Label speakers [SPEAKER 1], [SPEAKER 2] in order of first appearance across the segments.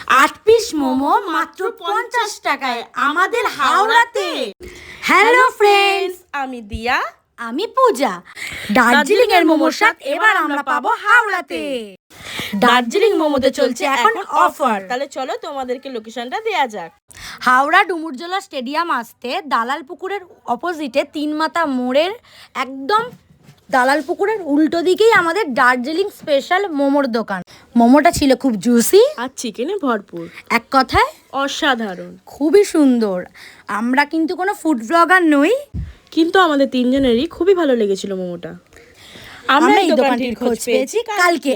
[SPEAKER 1] 8 piece momo মাত্র 50 টাকায় আমাদের হাওড়াতে। হ্যালো ফ্রেন্ডস,
[SPEAKER 2] আমি দিয়া,
[SPEAKER 1] আমি পূজা। দার্জিলিং এর মোমোর স্বাদ এবার আমরা পাবো হাওড়াতে। দার্জিলিং মোমোতে চলছে এখন অফার।
[SPEAKER 2] তাহলে চলো তোমাদেরকে লোকেশনটা দেয়া যাক।
[SPEAKER 1] হাওড়া ডুমুরজলা স্টেডিয়াম আসতে দালাল পুকুরের অপোজিটে 3 মাথা মোড়ের একদম দালাল পুকুরের উল্টো দিকেই আমাদের দার্জিলিং স্পেশাল মোমোর দোকান। মোমোটা ছিল খুব জুসি
[SPEAKER 2] আর চিকেনে ভরপুর,
[SPEAKER 1] এক কথায়
[SPEAKER 2] অসাধারণ।
[SPEAKER 1] খুবই সুন্দর। আমরা কিন্তু কোনো ফুড ব্লগার নই,
[SPEAKER 2] কিন্তু আমাদের তিনজনেরই খুবই ভালো লেগেছিল মোমোটা।
[SPEAKER 1] আমরা এই দোকানটির খোঁজ পেয়েছি কালকে,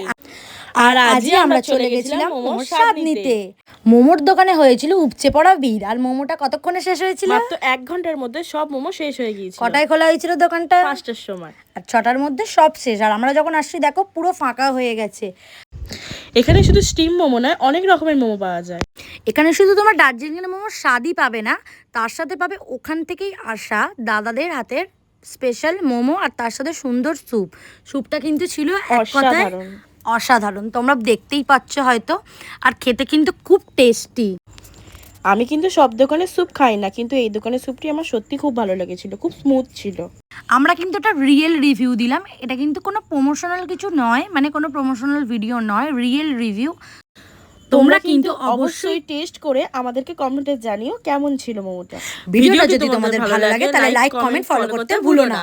[SPEAKER 1] আর আজই আমরা চলে গেছিলাম মোমোর স্বাদ নিতে। মোমোর দোকানে হয়েছিল উপচে পড়া ভিড়। আর মোমোটা কতক্ষণে শেষ হয়েছিল?
[SPEAKER 2] মাত্র 1 ঘন্টার মধ্যে সব মোমো শেষ হয়ে গিয়েছিল।
[SPEAKER 1] কটায় খোলা হয়েছিল দোকানটা?
[SPEAKER 2] 5টার সময়।
[SPEAKER 1] আর 6টার মধ্যে সব শেষ। আর আমরা যখন আসছি দেখো পুরো ফাঁকা হয়ে গেছে।
[SPEAKER 2] এখানে শুধু স্টিম মোমো নয়, অনেক রকমের মোমো পাওয়া যায়।
[SPEAKER 1] এখানে শুধু তোমার দার্জিলিংয়ের মোমোর স্বাদই পাবে না, তার সাথে পাবে ওখান থেকেই আসা দাদাদের হাতের স্পেশাল মোমো, আর তার সাথে সুন্দর স্যুপ। স্যুপটা কিন্তু ছিল এক কথায় অসাধারণ। তোমরা দেখতেই পাচ্ছ হয়তো। আর খেতে কিন্তু খুব টেস্টি।
[SPEAKER 2] আমি কিন্তু সব দোকানের স্যুপ খাই না, কিন্তু এই দোকানের স্যুপটি আমার সত্যি খুব ভালো লেগেছিল, খুব স্মুথ ছিল।
[SPEAKER 1] আমরা কিন্তু এটা রিয়েল রিভিউ দিলাম। এটা কিন্তু কোনো প্রমোশনাল কিছু নয়, মানে কোনো প্রমোশনাল ভিডিও নয়, রিয়েল রিভিউ।
[SPEAKER 2] তোমরা কিন্তু অবশ্যই টেস্ট করে আমাদেরকে কমেন্টে জানিও কেমন ছিল মোমোটা।
[SPEAKER 1] ভিডিওটা যদি তোমাদের ভালো লাগে তাহলে লাইক, কমেন্ট, ফলো করতে ভুলো না।